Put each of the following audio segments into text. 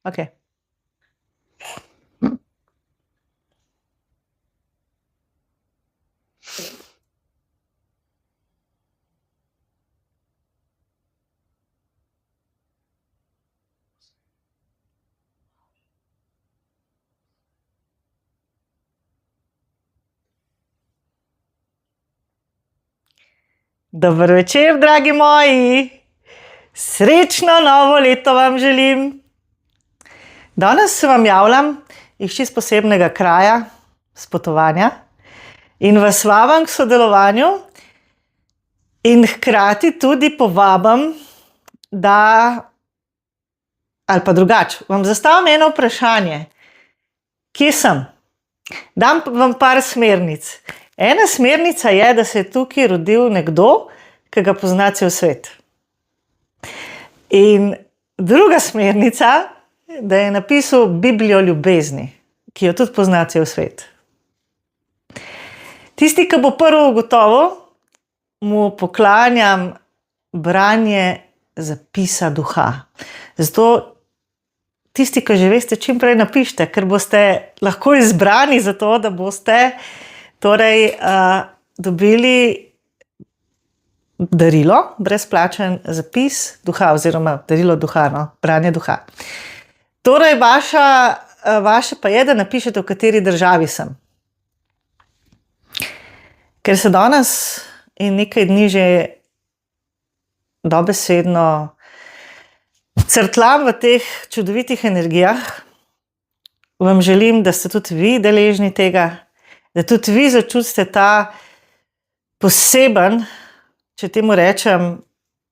Ok. Dober večer, dragi moji. Srečno novo leto vam želim. Danes se vam javljam iz čisto posebnega kraja, s potovanja, in vas vabim k sodelovanju in hkrati tudi povabim, da, ali pa drugače, vam zastavim eno vprašanje. Kje sem? Dam vam par smernic. Ena smernica je, da se je tukaj rodil nekdo, ki ga pozna cel svet. In druga smernica, da je napisal Biblijo ljubezni, ki jo tudi pozna cel svet. Tisti, ki bo prvo ugotovil, mu poklanjam branje zapisa duha. Zato tisti, ki že veste, čim prej napišite, ker boste lahko izbrani za to, da boste dobili darilo, brezplačen zapis duha, oziroma darilo duha, no, branje duha. Torej, vaše pa je, da napišete, v kateri državi sem. Ker se danes in nekaj dni že dobesedno crkljam v teh čudovitih energijah, vam želim, da ste tudi vi deležni tega, da tudi vi začutite ta poseben, če temu rečem,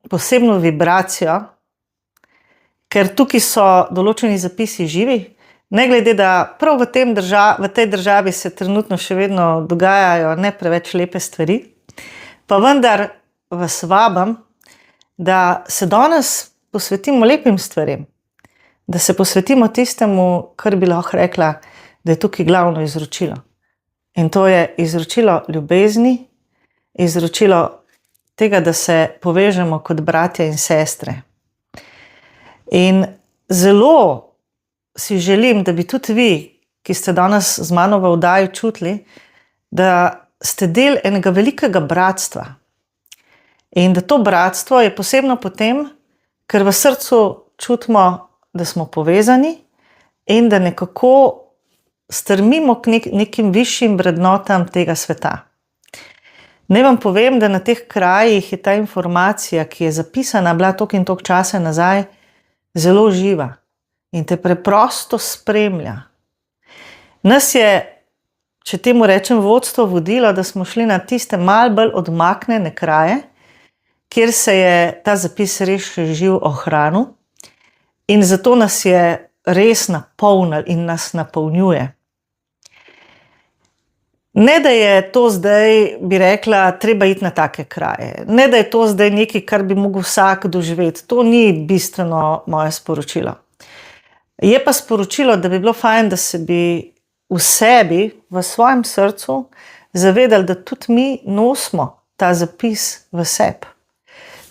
posebno vibracijo, ker tukaj so določeni zapisi živi, ne glede, da prav v tej državi se trenutno še vedno dogajajo ne preveč lepe stvari, pa vendar vas vabim, da se danes posvetimo lepim stvarem, da se posvetimo tistemu, kar bi lahko rekla, da je tukaj glavno izročilo. In to je izročilo ljubezni, izročilo tega, da se povežemo kot bratje in sestre. In zelo si želim, da bi tudi vi, ki ste danes z mano v oddaji čutili, da ste del enega velikega bratstva. In da to bratstvo je posebno potem, ker v srcu čutimo, da smo povezani in da nekako strmimo k nekim višjim vrednotam tega sveta. Naj vam povem, da na teh krajih je ta informacija, ki je zapisana, bila toliko in toliko časa nazaj, zelo živa in te preprosto spremlja. Nas je, če temu rečem, vodstvo vodilo, da smo šli na tiste malo bolj odmaknjene kraje, kjer se je ta zapis res živ ohranil in zato nas je res napolnil in nas napolnjuje. Ne, da je to zdaj, bi rekla, treba iti na take kraje. Ne, da je to zdaj nekaj, kar bi mogel vsak doživeti. To ni bistveno moje sporočilo. Je pa sporočilo, da bi bilo fajn, da se bi v sebi, v svojem srcu zavedali, da tudi mi nosimo ta zapis v sebi.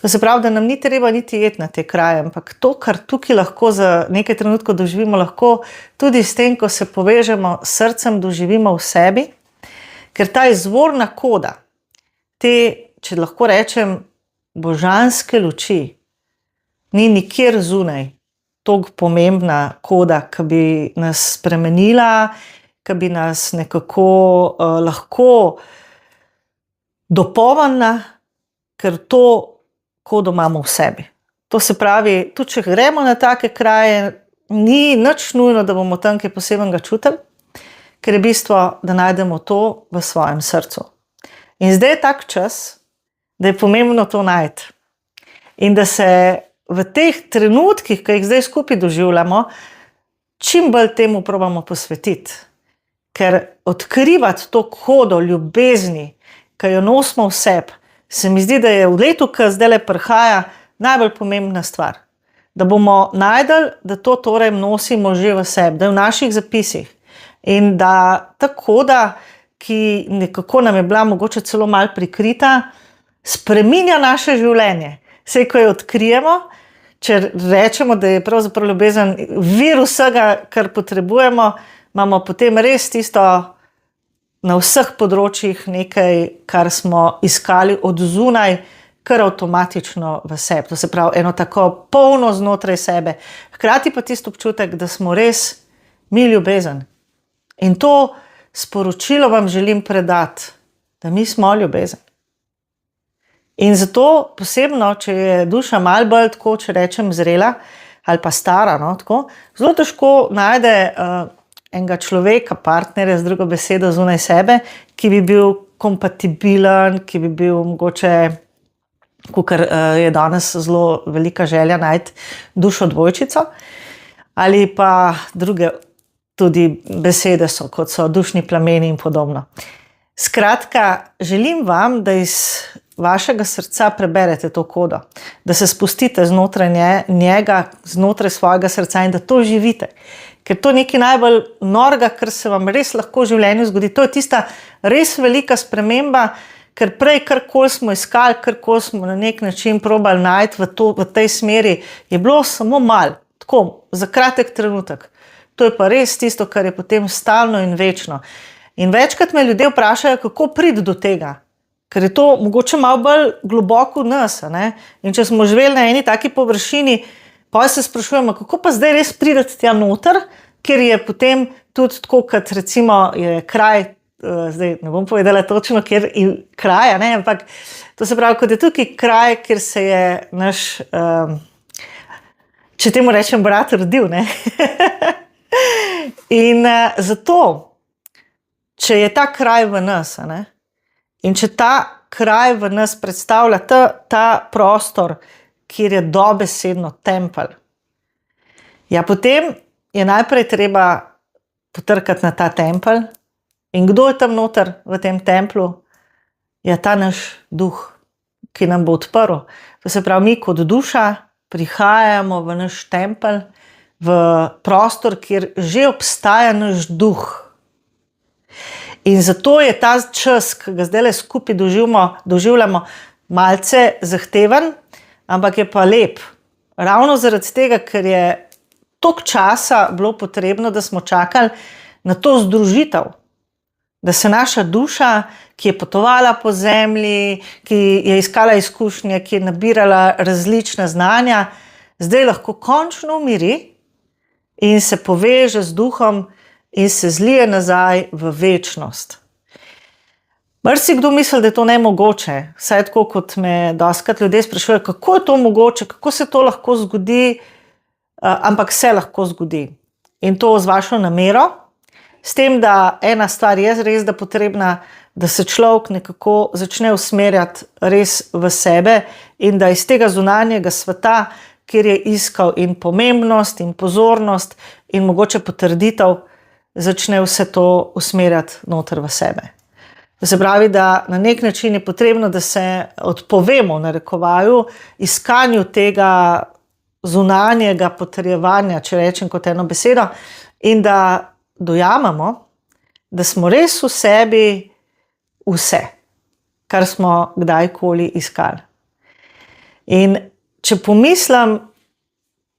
To se pravi, da nam ni treba niti iti na te kraje, ampak to, kar tukaj lahko za nekaj trenutkov doživimo, lahko tudi s tem, ko se povežemo s srcem, doživimo v sebi, ker ta izvorna koda, te, če lahko rečem, božanske luči, ni nikjer zunaj toliko pomembna koda, ki bi nas spremenila, ki bi nas nekako lahko dopolnila, ker to kodo imamo v sebi. To se pravi, tudi če gremo na take kraje, ni nič nujno, da bomo tam kaj posebnega čutili, ker je bistvo, da najdemo to v svojem srcu. In zdaj je tak čas, da je pomembno to najti. In da se v teh trenutkih, ki jih zdaj skupaj doživljamo, čim bolj temu probamo posvetiti. Ker odkrivati to kodo ljubezni, ki jo nosimo v sebi, se mi zdi, da je v letu, ki zdaj prihaja, najbolj pomembna stvar. Da bomo najdeli, da to torej nosimo že v sebi, da je v naših zapisih. In da ta koda, ki nekako nam je bila mogoče celo malo prikrita, spreminja naše življenje. Saj, ko jo odkrijemo, če rečemo, da je pravzaprav ljubezen vir vsega, kar potrebujemo, imamo potem res tisto na vseh področjih nekaj, kar smo iskali od zunaj, kar avtomatično v sebi. To se pravi, eno tako polno znotraj sebe. Hkrati pa tisto občutek, da smo res mi ljubezen. In to sporočilo vam želim predati, da mi smo ljubezen. In zato posebno, če je duša malo bolj tako, če rečem, zrela ali pa stara, no, tako, zelo težko najde enega človeka, partnerja, z drugo besedo zunaj sebe, ki bi bil kompatibilen, ki bi bil mogoče, kakor je danes zelo velika želja najti dušo dvojčico, ali pa druge tudi besede so, kot so dušni plameni in podobno. Skratka, želim vam, da iz vašega srca preberete to kodo, da se spustite znotraj njega, znotraj svojega srca in da to živite. Ker to je nekaj najbolj norega, kar se vam res lahko v življenju zgodi. To je tista res velika sprememba, ker prej karkoli smo iskali, karkoli smo na nek način probali najti v tej smeri, je bilo samo malo, tako, za kratek trenutek. To je pa res tisto, kar je potem stalno in večno. In večkrat me ljudje vprašajo, kako priti do tega, ker je to mogoče malo bolj globoko v nas. Ne? In če smo živeli na eni taki površini, pa se sprašujemo, kako pa zdaj res prideti tja noter, ker je potem tudi tako, kot recimo je kraj, zdaj ne bom povedala točno, kjer je kraj, ne? Ampak to se pravi, kot je tukaj kraj, kjer se je naš, če temu rečem, brat rodil. Ne? In zato, če je ta kraj v nas, ne? In če ta kraj v nas predstavlja ta prostor, kjer je dobesedno tempelj, ja, potem je najprej treba potrkati na ta tempelj. In kdo je tam noter v tem templju? Je ta naš duh, ki nam bo odprl. To se pravi, mi kot duša prihajamo v naš tempelj, v prostor, kjer že obstaja naš duh. In zato je ta čas, ki ga zdaj skupaj doživljamo, malce zahteven, ampak je pa lep. Ravno zaradi tega, ker je toliko časa bilo potrebno, da smo čakali na to združitev. Da se naša duša, ki je potovala po zemlji, ki je iskala izkušnje, ki je nabirala različna znanja, zdaj lahko končno umiri in se poveže z duhom in se zlije nazaj v večnost. Marsikdo misli, da je to nemogoče. Vsaj tako, kot me dostikrat ljudje sprašujejo, kako je to mogoče, kako se to lahko zgodi, ampak se lahko zgodi. In to z vašo namero, s tem, da ena stvar je res, da potrebna, da se človek nekako začne usmerjati res v sebe in da iz tega zunanjega sveta, kjer je iskal in pomembnost in pozornost in mogoče potrditev, začne vse to usmerjati noter v sebe. To se pravi, da na nek način je potrebno, da se odpovemo, narekovaju, iskanju tega zunanjega potrjevanja, če rečem kot eno besedo, in da dojamemo, da smo res v sebi vse, kar smo kdajkoli iskali. In če pomislim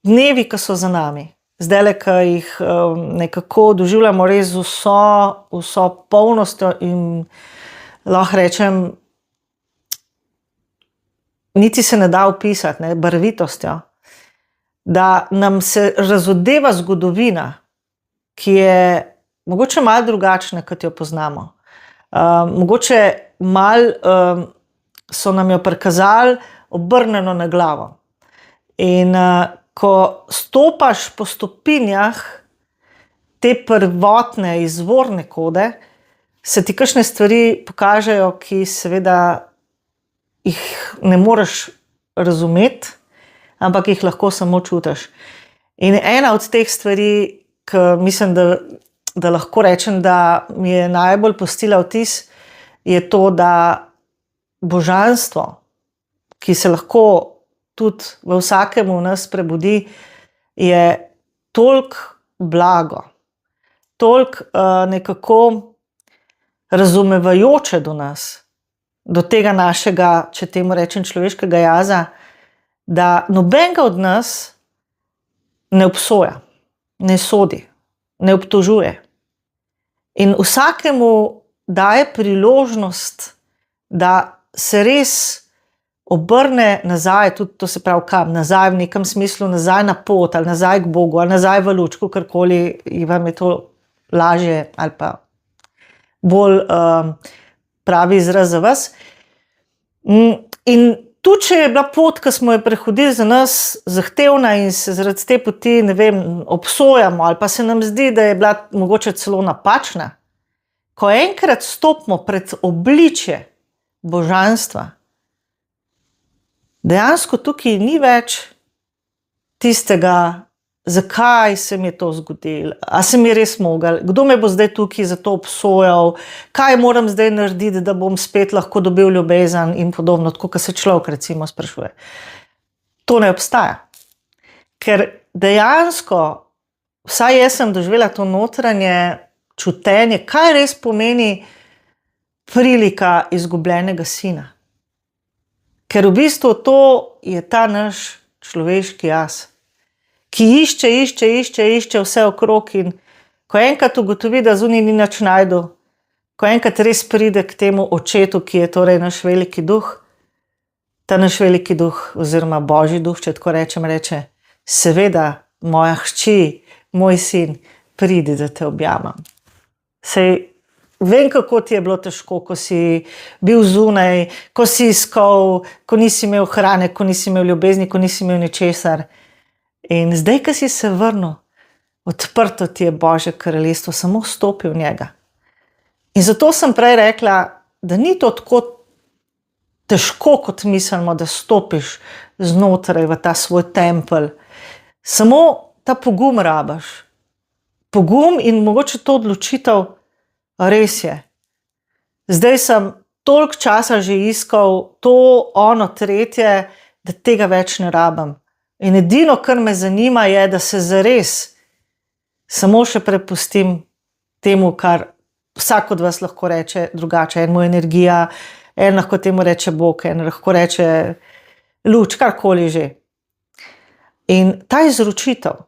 dnevi, ki so za nami, zdajle, ki jih nekako doživljamo res vso polnostjo in lahko rečem, niti se ne da opisati, ne, barvitostjo, da nam se razodeva zgodovina, ki je mogoče malo drugačna, kot jo poznamo. Mogoče malo so nam jo prikazali obrnjeno na glavo. In ko stopaš po stopinjah te prvotne izvorne kode, se ti kakšne stvari pokažejo, ki seveda jih ne moreš razumeti, ampak jih lahko samo čutiš. In ena od teh stvari, ki mislim, da lahko rečem, da mi je najbolj pustila vtis, je to, da božanstvo, ki se lahko tudi v vsakemu nas prebudi, je toliko blago, toliko nekako razumevajoče do nas, do tega našega, če temu rečem, človeškega jaza, da nobenega od nas ne obsoja, ne sodi, ne obtožuje. In vsakemu daje priložnost, da se res obrne nazaj, tudi to se pravi kam, nazaj v nekem smislu, nazaj na pot, ali nazaj k Bogu, ali nazaj v luč, kakorkoli vam je to lažje ali pa bolj pravi izraz za vas. In tudi, če je bila pot, ki smo jo prehodili, za nas zahtevna in se zaradi te poti, ne vem, obsojamo ali pa se nam zdi, da je bila mogoče celo napačna, ko enkrat stopimo pred obličje božanstva, dejansko tukaj ni več tistega, zakaj se mi je to zgodilo, a se mi je res mogel, kdo me bo zdaj tukaj za to obsojal, kaj moram zdaj narediti, da bom spet lahko dobil ljubezen in podobno, tako kot se človek recimo sprašuje. To ne obstaja. Ker dejansko, vsaj jaz sem doživela to notranje čutenje, kaj res pomeni prilika izgubljenega sina. Ker v bistvu to je ta naš človeški jaz, ki išče vse okrog in ko enkrat ugotovi, da zunaj ni nič najdu, ko enkrat res pride k temu očetu, ki je torej naš veliki duh, ta naš veliki duh oziroma božji duh, če tako rečem, reče, seveda, moja hči, moj sin, pridi, da te objamem. Sej vem, kako ti je bilo težko, ko si bil zunaj, ko si iskal, ko nisi imel hrane, ko nisi imel ljubezni, ko nisi imel ničesar. In zdaj, ko si se vrnil, odprto ti je Božje kraljestvo, samo vstopi v njega. In zato sem prej rekla, da ni to tako težko, kot mislimo, da stopiš znotraj v ta svoj tempelj. Samo ta pogum rabaš. Pogum in mogoče to odločitev, res je. Zdaj sem toliko časa že iskal to, ono, tretje, da tega več ne rabim. In edino, kar me zanima, je, da se zares samo še prepustim temu, kar vsak od vas lahko reče drugače. En mu energija, en lahko temu reče Bog, en lahko reče luč, karkoli že. In ta izročitev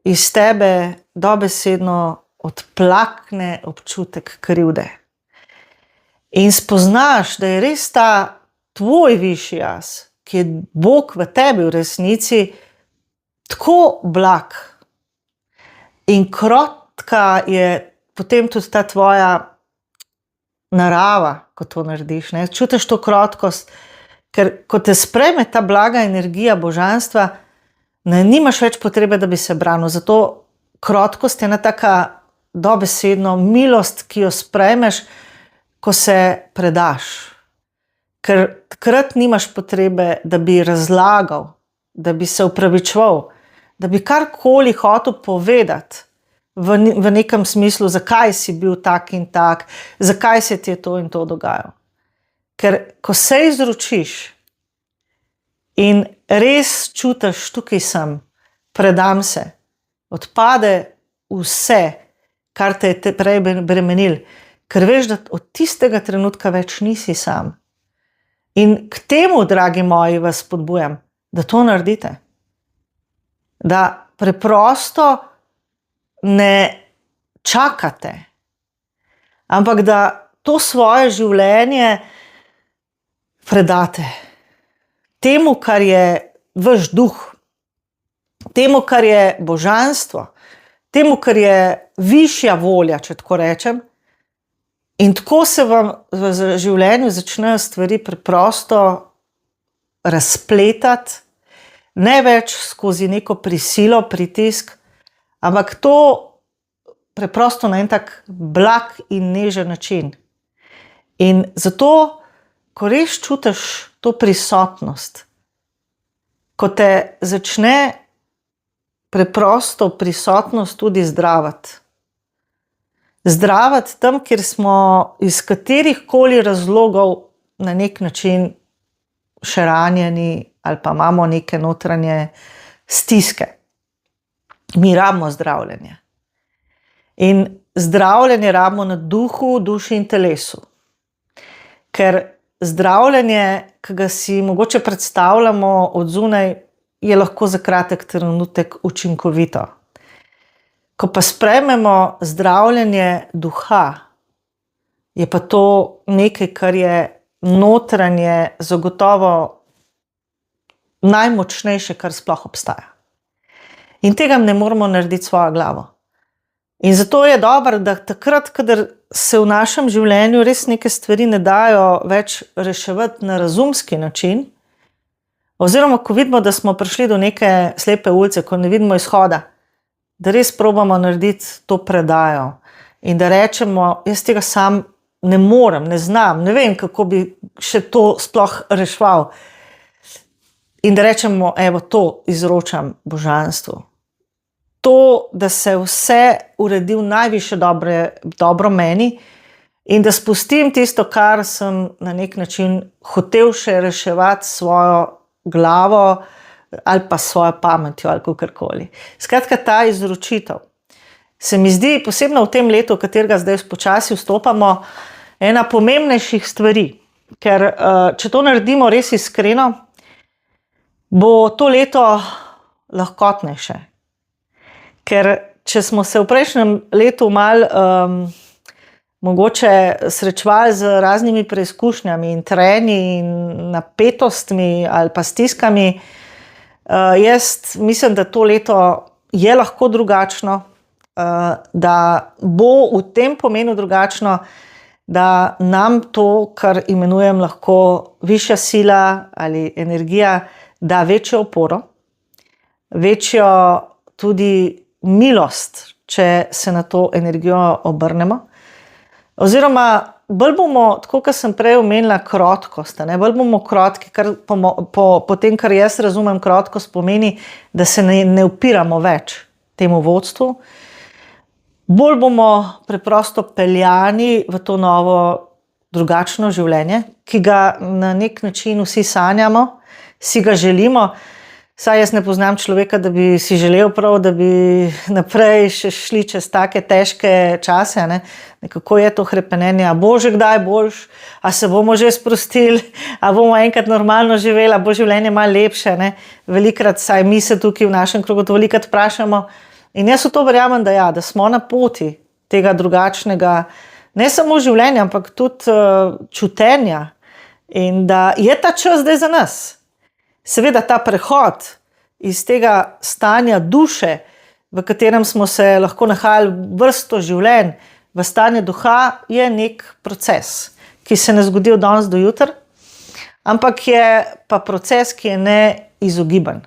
iz tebe dobesedno odplakne občutek krivde. In spoznaš, da je res ta tvoj višji jaz, ki je Bog v tebi v resnici, tako blag. In krotka je potem tudi ta tvoja narava, ko to narediš. Ne? Čutiš to krotkost, ker ko te sprejme ta blaga energija božanstva, nimaš več potrebe, da bi se branil. Zato krotkost je ena taka dobesedno milost, ki jo sprejmeš, ko se predaš. Ker takrat nimaš potrebe, da bi razlagal, da bi se upravičeval, da bi karkoli hotel povedati v nekem smislu, zakaj si bil tak in tak, zakaj se ti je to in to dogajalo. Ker ko se izročiš in res čutiš, tukaj sem, predam se, odpade vse, kar te je prej bremenil, ker veš, da od tistega trenutka več nisi sam. In k temu, dragi moji, vas spodbujam, da to naredite. Da preprosto ne čakate, ampak da to svoje življenje predate temu, kar je vaš duh, temu, kar je božanstvo, temu, kar je višja volja, če tako rečem. In tako se vam v življenju začnejo stvari preprosto razpletati, ne več skozi neko prisilo, pritisk, ampak to preprosto na en tak blag in nežen način. In zato, ko res čutiš to prisotnost, ko te začne preprosto prisotnost tudi zdraviti. Zdraviti tam, kjer smo iz katerihkoli razlogov na nek način še ranjeni ali pa imamo neke notranje stiske. Mi rabimo zdravljenje. In zdravljenje rabimo na duhu, duši in telesu. Ker zdravljenje, ki ga si mogoče predstavljamo od zunaj, je lahko za kratek trenutek učinkovito. Ko pa sprejmemo zdravljenje duha, je pa to nekaj, kar je notranje, zagotovo najmočnejše, kar sploh obstaja. In tega ne moramo narediti svojo glavo. In zato je dobro, da takrat, kadar se v našem življenju res neke stvari ne dajo več reševati na razumski način, oziroma ko vidimo, da smo prišli do neke slepe ulice, ko ne vidimo izhoda, da res probamo narediti to predajo in da rečemo, jaz tega sam ne morem, ne znam, ne vem, kako bi še to sploh reševal. In da rečemo, evo, to izročam božanstvu. To, da se vse uredi v najvišje dobro meni in da spustim tisto, kar sem na nek način hotel še reševati svojo glavo ali pa svojo pametjo ali kakorkoli. Skratka, ta izročitev se mi zdi, posebno v tem letu, v katerega zdaj počasi vstopamo, ena pomembnejših stvari. Ker če to naredimo res iskreno, bo to leto lahkotnejše. Ker če smo se v prejšnjem letu malo mogoče srečevali z raznimi preizkušnjami in trenji in napetostmi ali pa stiskami, jaz mislim, da to leto je lahko drugačno, da bo v tem pomenu drugačno, da nam to, kar imenujem lahko višja sila ali energija, da večjo oporo, večjo tudi milost, če se na to energijo obrnemo. Oziroma, bolj bomo, tako kot sem prej omenila, krotkost, bolj bomo krotki, kar po tem, kar jaz razumem, krotkost pomeni, da se ne upiramo več temu vodstvu. Bolj bomo preprosto peljani v to novo, drugačno življenje, ki ga na nek način vsi sanjamo, si ga želimo. Saj jaz ne poznam človeka, da bi si želel prav, da bi naprej še šli čez take težke čase. Nekako je to hrepenenje, a bo že kdaj boljš, a se bomo že sprostili, a bomo enkrat normalno živeli, a bo življenje malo lepše. Velikrat, saj mi se tukaj v našem krogu to velikrat vprašamo. In jaz v to verjamem, da smo na poti tega drugačnega, ne samo življenja, ampak tudi čutenja. In da je ta čas zdaj za nas. Seveda ta prehod iz tega stanja duše, v katerem smo se lahko nahajali vrsto življenj, v stanje duha, je nek proces, ki se ne zgodi od danes do jutri, ampak je pa proces, ki je neizogiben.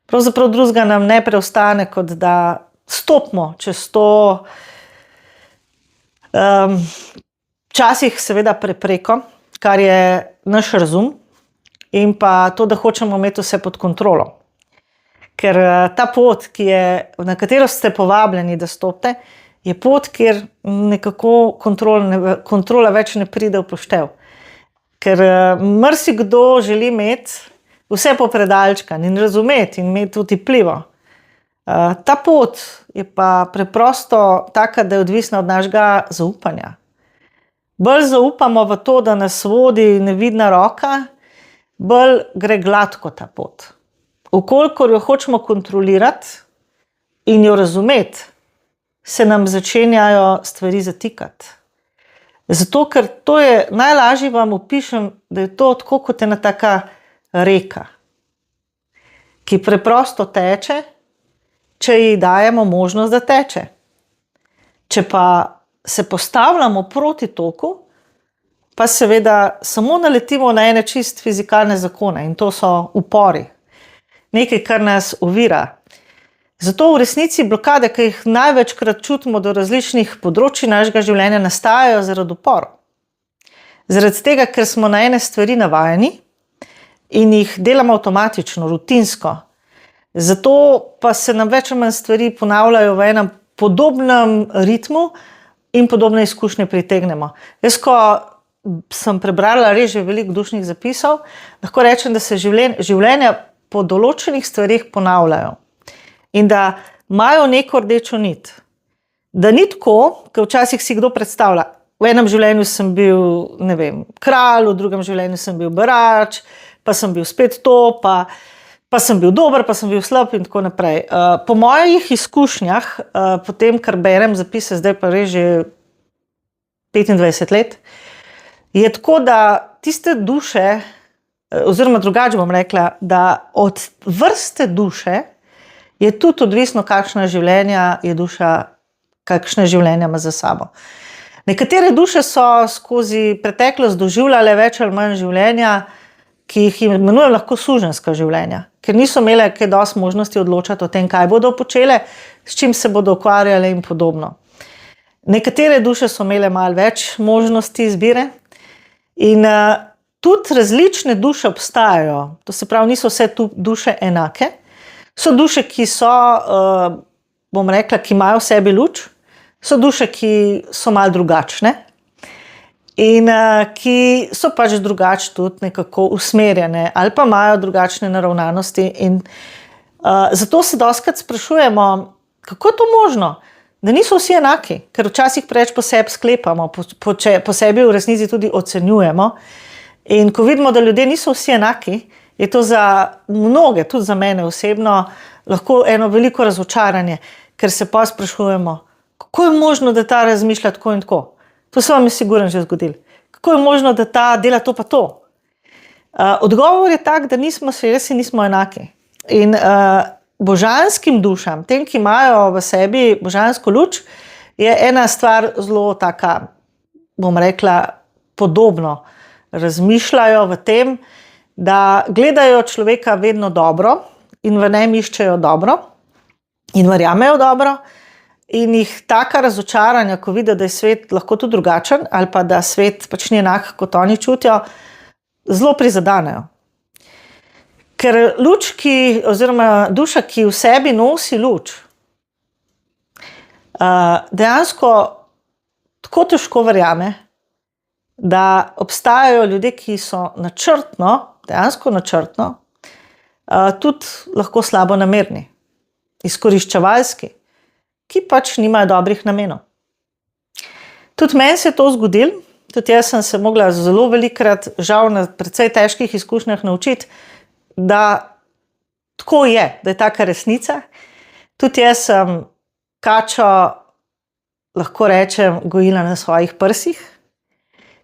Pravzaprav drugega nam ne preostane, kot da stopimo čez to včasih seveda prepreko, kar je naš razum, in pa to, da hočemo imeti vse pod kontrolo. Ker ta pot, na katero ste povabljeni, da stopite, je pot, kjer nekako kontrola več ne pride v poštev. Ker marsikdo želi imeti vse popredalčkan in razumeti in imeti tudi vplivo. Ta pot je pa preprosto taka, da je odvisna od našega zaupanja. Bolj zaupamo v to, da nas vodi nevidna roka, bolj gre gladko ta pot. Vkolikor jo hočemo kontrolirati in jo razumeti, se nam začenjajo stvari zatikati. Zato, ker to je, najlažje vam opišem, da je to tako kot ena taka reka, ki preprosto teče, če ji dajemo možnost, da teče. Če pa se postavljamo proti toku, pa seveda samo naletimo na ene čist fizikalne zakone in to so upori. Nekaj, kar nas ovira. Zato v resnici blokade, ki jih največkrat čutimo do različnih področij našega življenja, nastajajo zaradi uporov. Zaradi tega, ker smo na ene stvari navajeni in jih delamo avtomatično, rutinsko. Zato pa se nam več ali manj stvari ponavljajo v enem podobnem ritmu in podobne izkušnje pritegnemo. Jaz, ko sem prebrala res že veliko dušnih zapisov, lahko rečem, da se življenja po določenih stvarih ponavljajo in da imajo neko rdečo nit. Da ni tako, ker včasih si kdo predstavlja, v enem življenju sem bil, ne vem, kralj, v drugem življenju sem bil berač, pa sem bil spet to, pa sem bil dober, pa sem bil slab in tako naprej. Po mojih izkušnjah, po tem, kar berem zapise, zdaj pa res že 25 let, je tako, da tiste duše, oziroma drugače bom rekla, da od vrste duše je tudi odvisno, kakšna življenja je duša, kakšne življenja ima za sabo. Nekatere duše so skozi preteklost doživljale več ali manj življenja, ki jih imenujem lahko suženjska življenja, ker niso imele kaj dosti možnosti odločati o tem, kaj bodo počele, s čim se bodo ukvarjale in podobno. Nekatere duše so imele malo več možnosti izbire in tudi različne duše obstajajo, to se pravi, niso vse duše enake. So duše, ki so, bom rekla, ki imajo v sebi luč, so duše, ki so malo drugačne in ki so pač drugače tudi nekako usmerjene ali pa imajo drugačne naravnanosti. In zato se dostikrat sprašujemo, kako je to možno, da niso vsi enaki, ker včasih preveč po sebi sklepamo, po sebi v resnici tudi ocenjujemo. In ko vidimo, da ljudje niso vsi enaki, je to za mnoge, tudi za mene osebno, lahko eno veliko razočaranje, ker se pa sprašujemo, kako je možno, da ta razmišlja tako in tako. To se vam je sigurno že zgodilo. Kako je možno, da ta dela to pa to? Odgovor je tak, da res nismo enaki. In božanskim dušam, tem, ki imajo v sebi božansko luč, je ena stvar zelo taka, bom rekla, podobno. Razmišljajo v tem, da gledajo človeka vedno dobro in v njem iščejo dobro in verjamejo dobro in jih taka razočaranja, ko vidijo, da je svet lahko tudi drugačen ali pa da svet pač ni enak, kot oni čutijo, zelo prizadanejo. Ker luč, oziroma duša, ki v sebi nosi luč, dejansko tako težko verjame, da obstajajo ljudje, ki so dejansko načrtno, tudi lahko slabo namerni, izkoriščevalski, ki pač nimajo dobrih namenov. Tudi meni se je to zgodilo, tudi jaz sem se mogla zelo velikokrat, žal na precej težkih izkušnjah naučiti, da tako je, da je taka resnica. Tudi jaz sem kačo, lahko rečem, gojila na svojih prsih.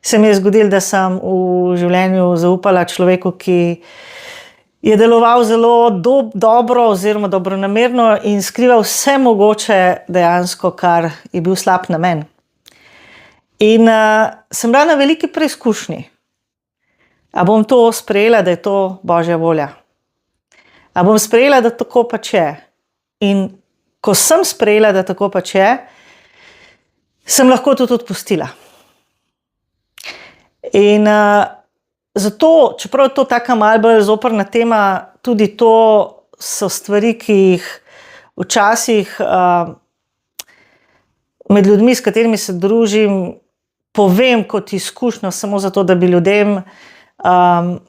Se mi je zgodilo, da sem v življenju zaupala človeku, ki je deloval zelo dobro oziroma dobronamerno in skrival vse mogoče dejansko, kar je bil slab namen. In sem bila na veliki preizkušnji. A bom to sprejela, da je to Božja volja? A bom sprejela, da tako pač je? In ko sem sprejela, da tako pač je, sem lahko to tudi odpustila. In zato, čeprav je to taka malo bolj zoprna tema, tudi to so stvari, ki jih včasih med ljudmi, s katerimi se družim, povem kot izkušnjo, samo zato, da bi ljudem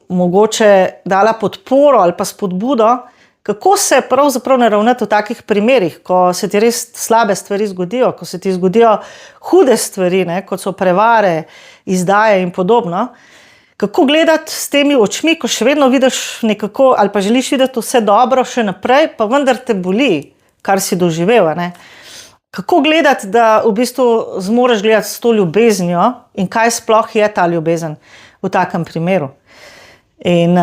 mogoče dala podporo ali pa spodbudo, kako se pravzaprav naravnati v takih primerih, ko se ti res slabe stvari zgodijo, ko se ti zgodijo hude stvari, kot so prevare, izdaje in podobno. Kako gledati s temi očmi, ko še vedno vidiš nekako, ali pa želiš videti vse dobro še naprej, pa vendar te boli, kar si doživel. Kako gledati, da v bistvu zmoreš gledati s to ljubeznijo in kaj sploh je ta ljubezen v takem primeru. In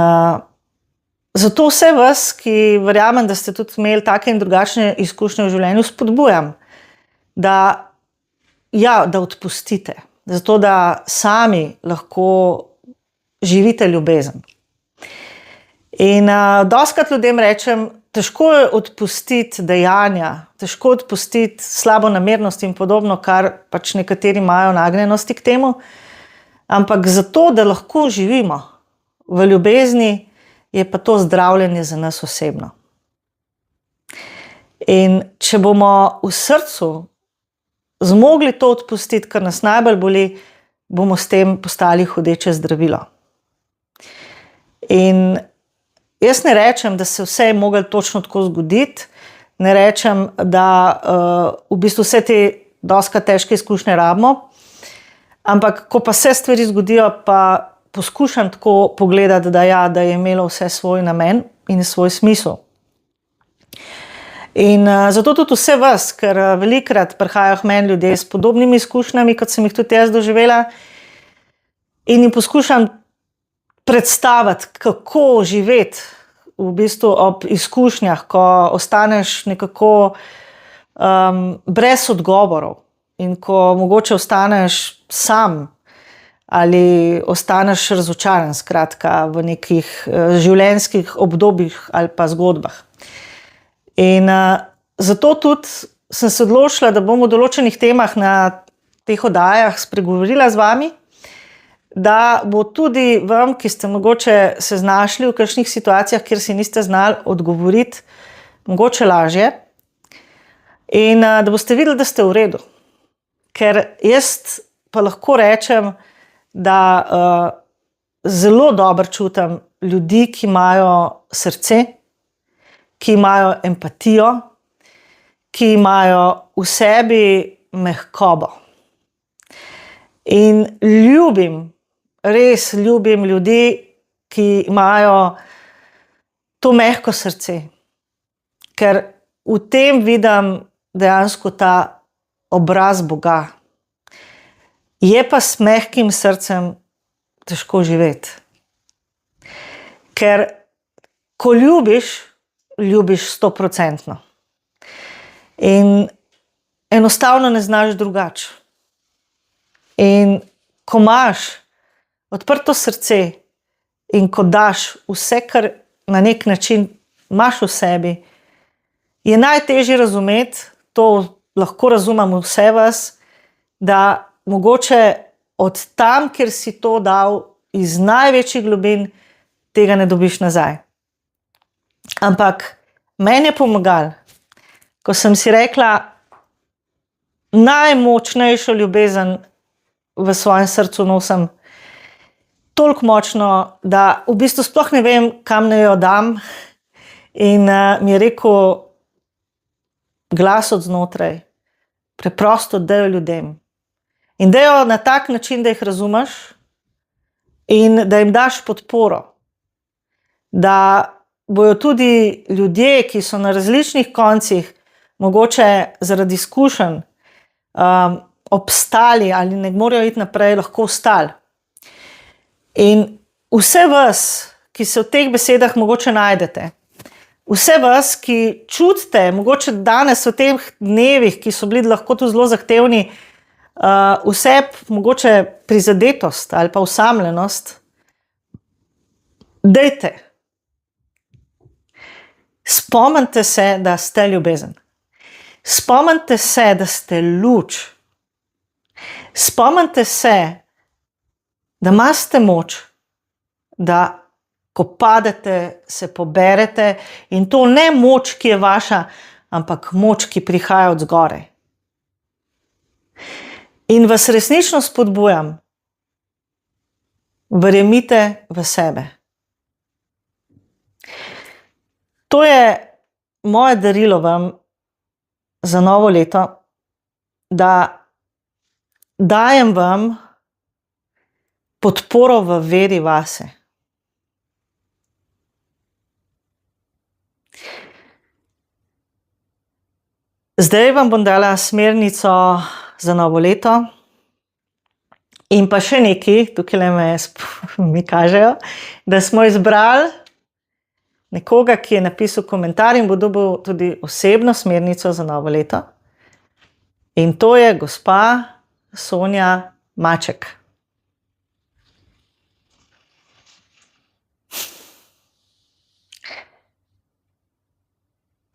zato vse vas, ki verjamem, da ste tudi imeli take in drugačne izkušnje v življenju, spodbujam, da odpustite, zato da sami lahko živite ljubezen. In dostikrat ljudem rečem, težko je odpustiti dejanja, težko odpustiti slabonamernost in podobno, kar pač nekateri imajo nagnjenosti k temu, ampak zato, da lahko živimo v ljubezni, je pa to zdravljenje za nas osebno. In če bomo v srcu zmogli to odpustiti, kar nas najbolj boli, bomo s tem postali hudeče zdravilo. In jaz ne rečem, da se vse je moglo točno tako zgoditi, ne rečem, da v bistvu vse te dostikrat težke izkušnje rabimo, Ampak, ko pa se stvari zgodijo, pa poskušam tako pogledati, da je imelo vse svoj namen in svoj smisel. In zato tudi vse vas, ker velikrat prihajajo k meni ljudje s podobnimi izkušnjami, kot sem jih tudi jaz doživela, in jim poskušam predstaviti, kako živeti v bistvu ob izkušnjah, ko ostaneš nekako brez odgovorov in ko mogoče ostaneš sam ali ostaneš razočaran, skratka, v nekih življenjskih obdobjih ali pa zgodbah. In zato tudi sem se odločila, da bom o določenih temah na teh oddajah spregovorila z vami, da bo tudi vam, ki ste mogoče se znašli v kakšnih situacijah, kjer si niste znali odgovoriti, mogoče lažje, in da boste videli, da ste v redu. Ker jaz pa lahko rečem, da zelo dobro čutim ljudi, ki imajo srce, ki imajo empatijo, ki imajo v sebi mehkobo. In res ljubim ljudi, ki imajo to mehko srce, ker v tem vidim dejansko ta obraz Boga. Je pa s mehkim srcem težko živeti. Ker ko ljubiš 100%. In enostavno ne znaš drugače. In ko imaš odprto srce in ko daš vse, kar na nek način imaš v sebi, je najtežje razumeti, to lahko razumem vse vas, da mogoče od tam, kjer si to dal iz največjih globin, tega ne dobiš nazaj. Ampak meni je pomagalo, ko sem si rekla, najmočnejšo ljubezen v svojem srcu nosim toliko močno, da v bistvu sploh ne vem, kam naj jo dam. In mi je rekel glas od znotraj, preprosto daj jo ljudem. In daj jo na tak način, da jih razumeš in da jim daš podporo. Da bojo tudi ljudje, ki so na različnih koncih, mogoče zaradi izkušenj obstali ali ne morejo iti naprej, lahko ostali. In vse vas, ki se v teh besedah mogoče najdete, vse vas, ki čutite, mogoče danes v teh dnevih, ki so bili lahko tu zelo zahtevni, vse mogoče prizadetost ali pa osamljenost, dajte. Spomnite se, da ste ljubezen. Spomnite se, da ste luč. Spomnite se, da imate moč, da ko padete, se poberete, in to ne moč, ki je vaša, ampak moč, ki prihaja od zgoraj. In vas resnično spodbujam, verjemite v sebe. To je moje darilo vam za novo leto, da dajem vam podporo v veri vase. Zdaj vam bom dala smernico za novo leto in pa še nekaj, tukaj mi kažejo, da smo izbrali nekoga, ki je napisal komentar in bo dobil tudi osebno smernico za novo leto. In to je gospa Sonja Maček.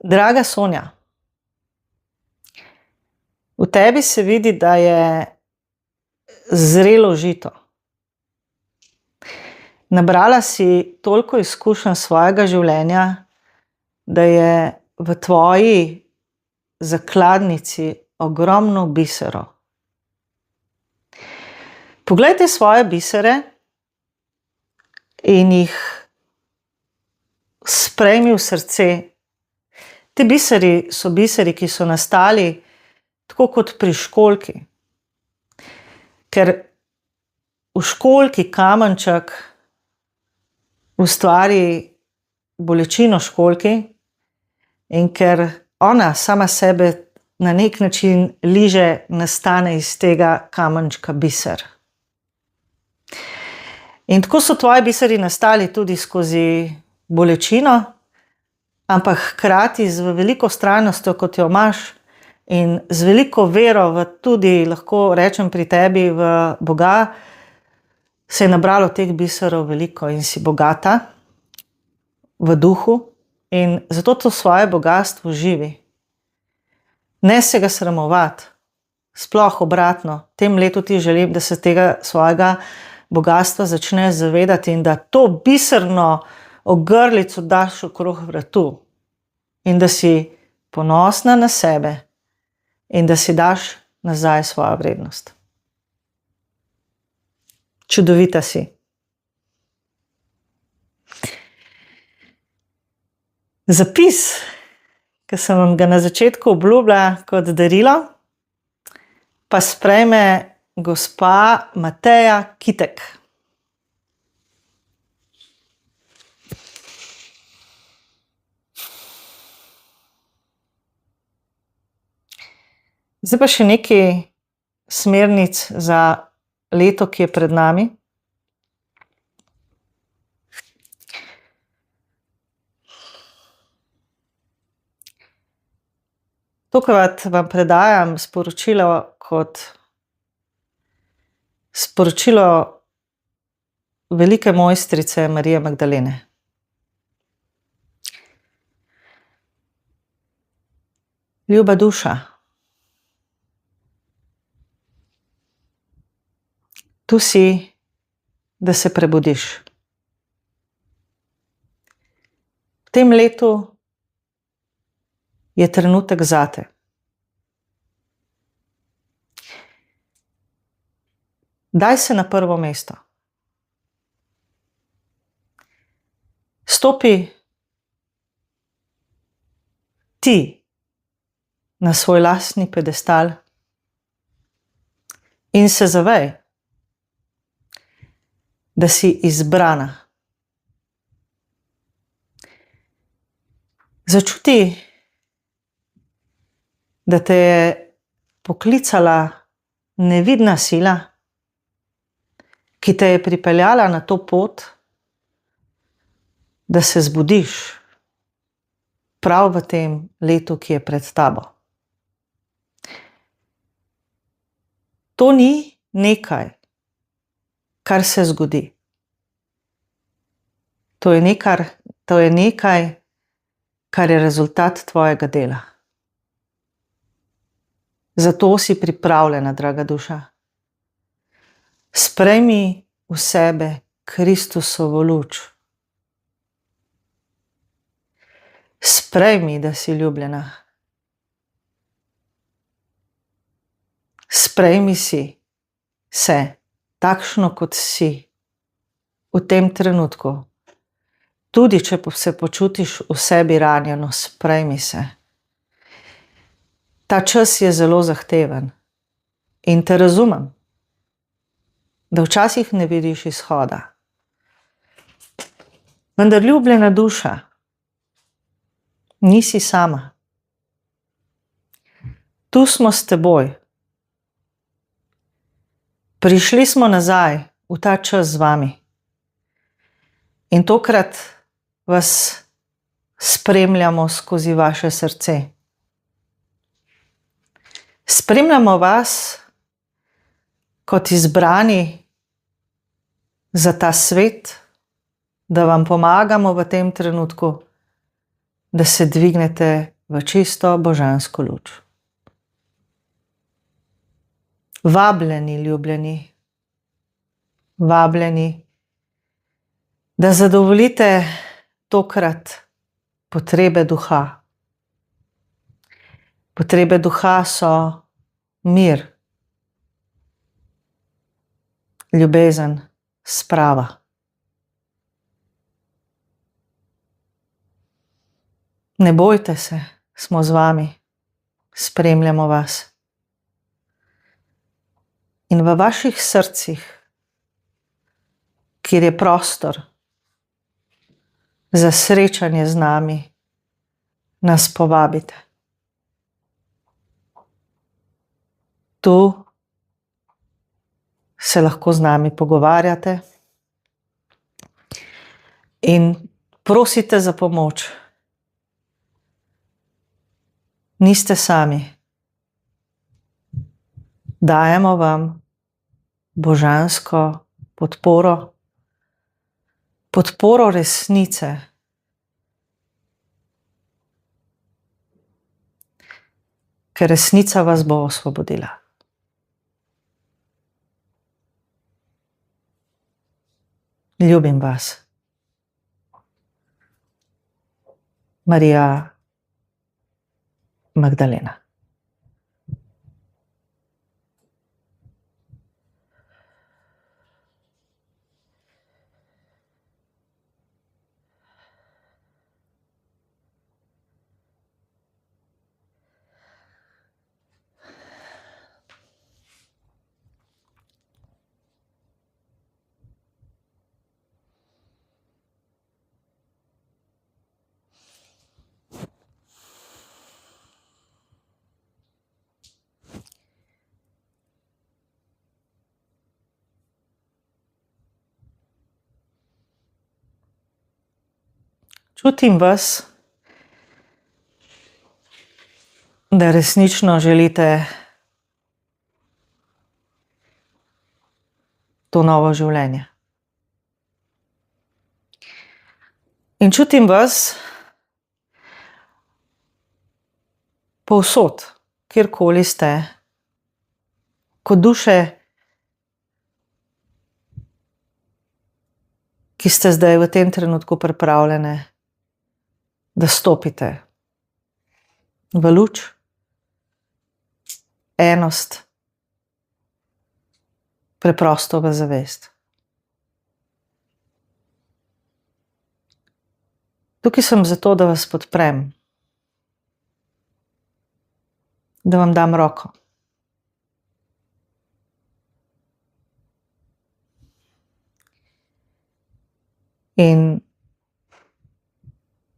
Draga Sonja, v tebi se vidi, da je zrelo žito. Nabrala si toliko izkušenj svojega življenja, da je v tvoji zakladnici ogromno biserov. Poglejte svoje bisere in jih sprejmi v srce. Ti biseri so biseri, ki so nastali tako kot pri školjki. Ker v školjki kamenček ustvari bolečino školjki in ker ona sama sebe na nek način liže, nastane iz tega kamenčka biser. In tako so tvoji biseri nastali tudi skozi bolečino, ampak hkrati z veliko vztrajnostjo, kot jo imaš, in z veliko vero v tudi, lahko rečem pri tebi, v Boga, se je nabralo teh biserov veliko in si bogata v duhu in zato to svoje bogatstvo živi. Ne se ga sramovati, sploh obratno. V tem letu ti želim, da se tega svojega bogatstva začneš zavedati in da to biserno ogrlico daš okrog vratu in da si ponosna na sebe in da si daš nazaj svojo vrednost. Čudovita si. Zapis, ki sem vam ga na začetku obljubila kot darilo, pa sprejme gospa Mateja Kitek. Zdaj pa še nekaj smernic za leto, ki je pred nami. Tokrat vam predajam sporočilo kot sporočilo velike mojstrice Marije Magdalene. Ljuba duša, tu si, da se prebudiš. V tem letu je trenutek zate. Daj se na prvo mesto. Stopi ti na svoj lastni pedestal in se zavej, da si izbrana. Začuti, da te je poklicala nevidna sila, ki te je pripeljala na to pot, da se zbudiš prav v tem letu, ki je pred tabo. To ni nekaj, kar se zgodi. To je nekaj, kar je rezultat tvojega dela. Zato si pripravljena, draga duša. Sprejmi v sebe Kristusovo luč. Sprejmi, da si ljubljena. Sprejmi se takšno, kot si v tem trenutku. Tudi, če se počutiš v sebi ranjeno, sprejmi se. Ta čas je zelo zahteven in te razumem, da včasih ne vidiš izhoda. Vendar ljubljena duša, nisi sama. Tu smo s teboj. Prišli smo nazaj v ta čas z vami. In tokrat vas spremljamo skozi vaše srce. Spremljamo vas kot izbrani za ta svet, da vam pomagamo v tem trenutku, da se dvignete v čisto božansko luč. Vabljeni, ljubljeni, vabljeni, da zadovoljite tokrat potrebe duha. Potrebe duha so mir, ljubezen, sprava. Ne bojte se, smo z vami, spremljamo vas. In v vaših srcih kjer je prostor za srečanje z nami, nas povabite. Tu se lahko z nami pogovarjate in prosite za pomoč. Niste sami. Dajemo vam božansko podporo, podporo resnice. Ker resnica vas bo osvobodila. Ljubim vas. Marija Magdalena. Čutim vas, da resnično želite to novo življenje. In čutim vas povsod, kjerkoli ste, kot duše, ki ste zdaj v tem trenutku pripravljene, da stopite v luč, enost, preprosto v zavest. Tukaj sem zato, da vas podprem, da vam dam roko. In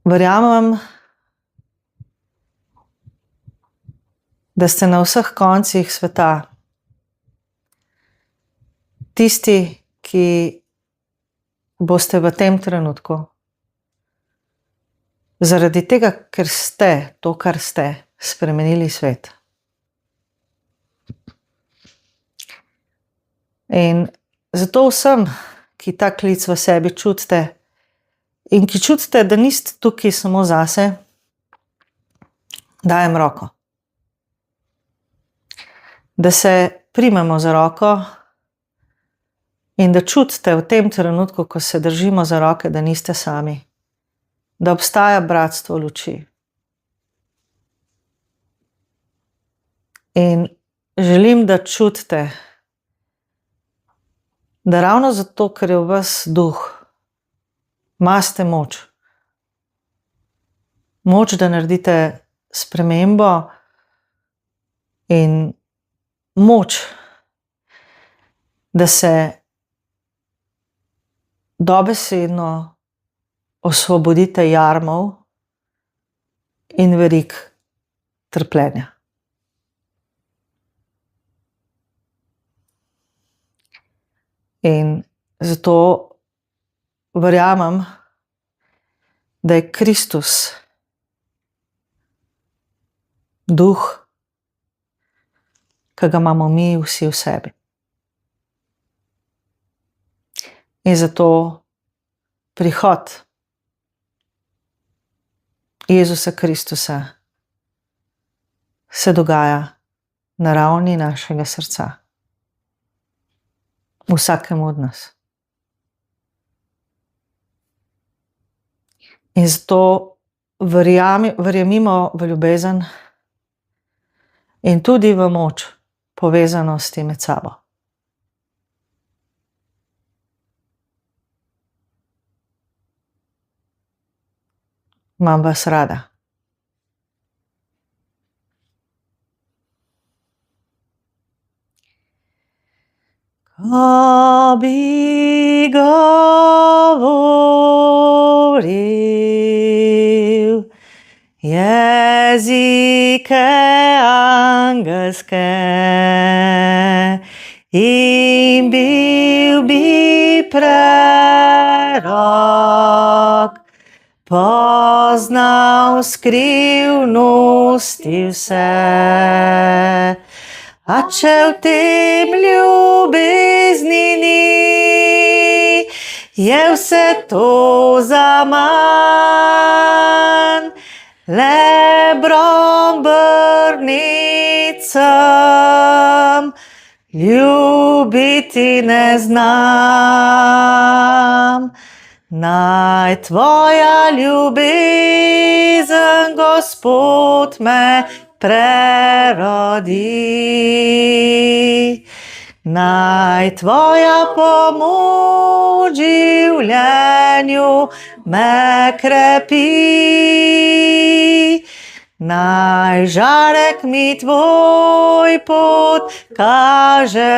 verjamem, da ste na vseh koncih sveta tisti, ki boste v tem trenutku, zaradi tega, ker ste to, kar ste, spremenili svet. In zato vsem, ki ta klic v sebi čutite, in ki čutite, da niste tukaj samo zase, dajem roko. Da se primemo za roko in da čutite v tem trenutku, ko se držimo za roke, da niste sami, da obstaja bratstvo luči. In želim, da čutite, da ravno zato, ker je v vas duh, imate moč. Moč, da naredite spremembo in moč, da se dobesedno osvobodite jarmov in verig trpljenja. In zato verjamem, da je Kristus duh, ki ga imamo mi vsi v sebi. In zato prihod Jezusa Kristusa se dogaja na ravni našega srca. Vsakemu od nas. In zato verjemimo v ljubezen in tudi v moč povezanosti med sabo. Imam vas rada. Ko bi govoril jezike angelske in bil bi prerok, poznal skrivnosti vse. A če v tem ljubezni ni, je vse to zaman, le brombrnicam ljubiti ne znam. Naj tvoja ljubezen, Gospod, me prerodi. Naj tvoja pomoč življenju me krepi. Naj žarek mi tvoj pot kaže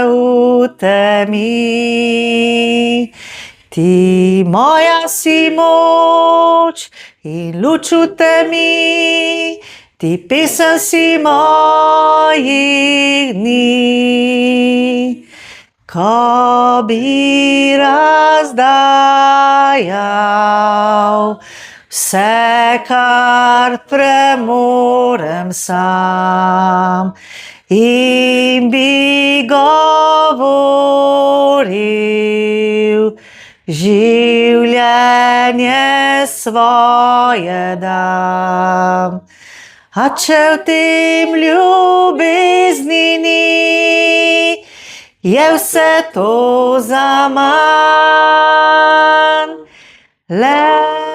v temi. Ti moja si moč in luč v temi, ti pesem si mojih dni. Ko bi razdajal vse, kar premorem sam, in bi govoril, življenje svoje dam. A če v tem ljubezni ni, je vse to zaman, le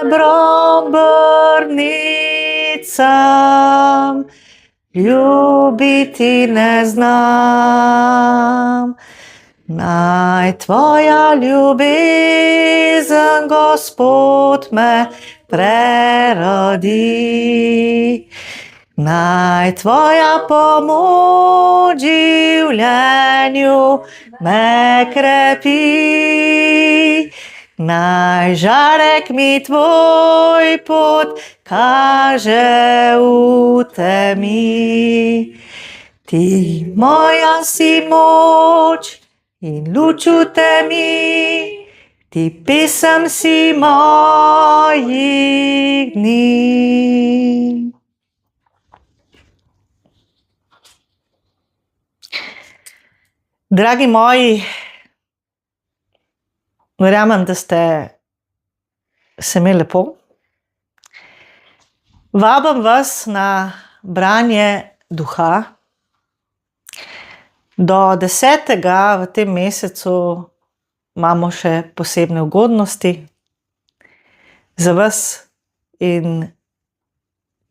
brombrnicam ljubiti ne znam. Naj tvoja ljubezen, Gospod, me prerodi. Naj tvoja pomoč življenju me krepi. Naj žarek mi tvoj pot kaže v temi. Ti moja si moč in luč v temi, ti pesem si mojih dni. Dragi moji, verjamem, da ste se imeli lepo. Vabim vas na branje duha. Do 10. v tem mesecu imamo še posebne ugodnosti za vas in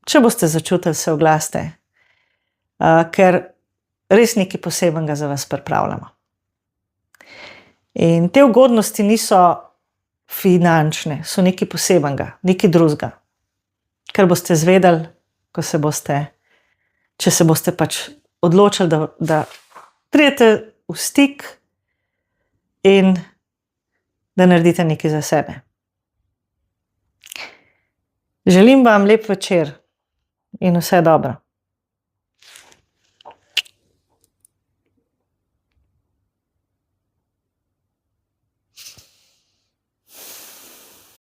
če boste začutili, se oglasite, ker res nekaj posebnega za vas pripravljamo. In te ugodnosti niso finančne, so nekaj posebnega, nekaj drugega, kar boste zvedeli, če se boste pač odločili, da pridete v stik in da naredite nekaj za sebe. Želim vam lep večer in vse dobro.